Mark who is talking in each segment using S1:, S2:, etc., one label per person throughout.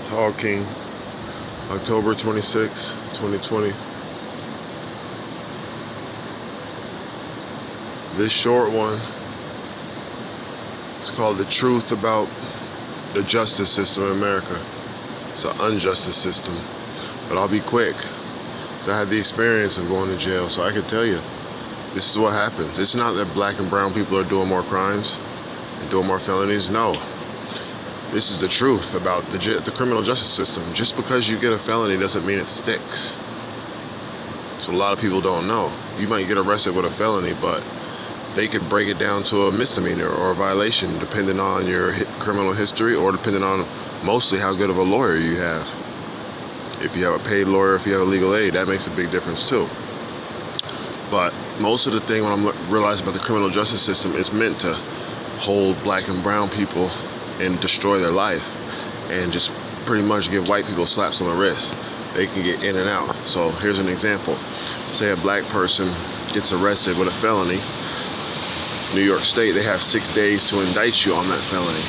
S1: Talking October 26, 2020. This short one is called The Truth About the Justice System in America. It's an UnJustice system. But I'll be quick. So I had the experience of going to jail, so I can tell you, this is what happens. It's not that black and brown people are doing more crimes and doing more felonies. No. This is the truth about the criminal justice system. Just because you get a felony doesn't mean it sticks. So a lot of people don't know. You might get arrested with a felony, but they could break it down to a misdemeanor or a violation depending on your criminal history or depending on mostly how good of a lawyer you have. If you have a paid lawyer, if you have a legal aid, that makes a big difference too. But most of the thing when I'm realizing about the criminal justice system is meant to hold black and brown people and destroy their life and just pretty much give white people slaps on the wrist. They can get in and out. So here's an example. Say a black person gets arrested with a felony. New York State, they have 6 days to indict you on that felony,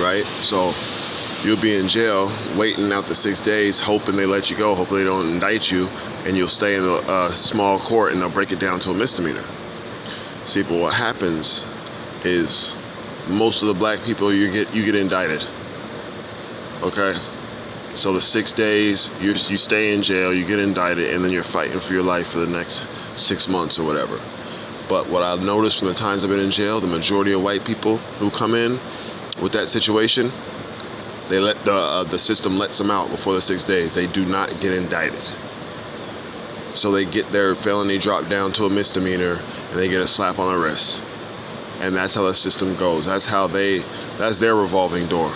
S1: right? So you'll be in jail waiting out the 6 days, hoping they let you go, hoping they don't indict you, and you'll stay in a small court and they'll break it down to a misdemeanor. See, but what happens is most of the black people, you get indicted. Okay? So the 6 days, you stay in jail, you get indicted, and then you're fighting for your life for the next 6 months or whatever. But what I've noticed from the times I've been in jail, the majority of white people who come in with that situation, they let the system lets them out before the 6 days. They do not get indicted. So they get their felony dropped down to a misdemeanor and they get a slap on the wrist. And that's how the system goes. That's their revolving door.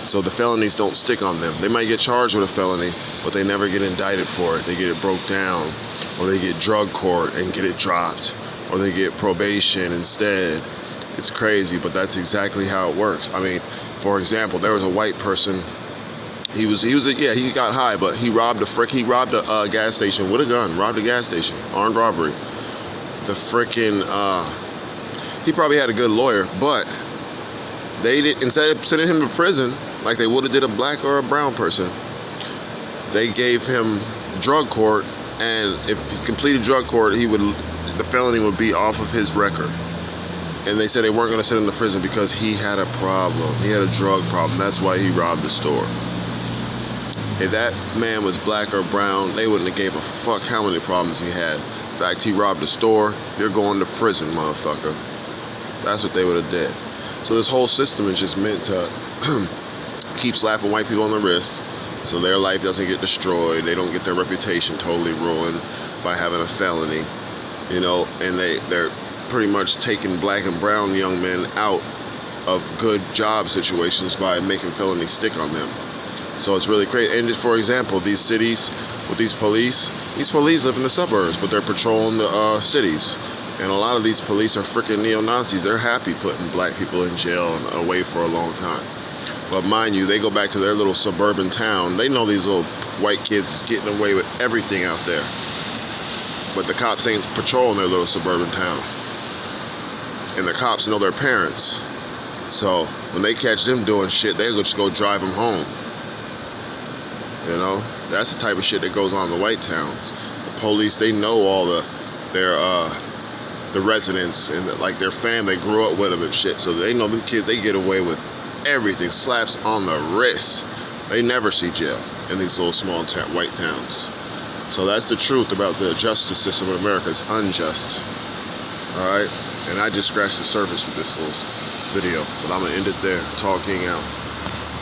S1: So the felonies don't stick on them. They might get charged with a felony, but they never get indicted for it. They get it broke down, or they get drug court and get it dropped, or they get probation instead. It's crazy, but that's exactly how it works. I mean, for example, there was a white person. He got high, but he robbed a gas station with a gun. Robbed a gas station, armed robbery. He probably had a good lawyer, but they did, instead of sending him to prison like they would have did a black or a brown person, they gave him drug court, and if he completed drug court, the felony would be off of his record. And they said they weren't going to send him to prison because he had a problem. He had a drug problem. That's why he robbed the store. If that man was black or brown, they wouldn't have gave a fuck how many problems he had. In fact, he robbed a store. You're going to prison, motherfucker. That's what they would have did. So this whole system is just meant to keep slapping white people on the wrist so their life doesn't get destroyed. They don't get their reputation totally ruined by having a felony. You know, and they're pretty much taking black and brown young men out of good job situations by making felonies stick on them. So it's really crazy. And for example, these cities with these police live in the suburbs, but they're patrolling the cities. And a lot of these police are freaking neo-Nazis. They're happy putting black people in jail and away for a long time. But mind you, they go back to their little suburban town. They know these little white kids is getting away with everything out there. But the cops ain't patrolling their little suburban town. And the cops know their parents. So when they catch them doing shit, they just go drive them home. You know, that's the type of shit that goes on in the white towns. The police, they know all the residents and their family grew up with them and shit. So they know them kids, they get away with everything. Slaps on the wrist. They never see jail in these little small white towns. So that's the truth about the justice system in America. It's unjust. Alright? And I just scratched the surface with this little video. But I'm going to end it there. Talking out.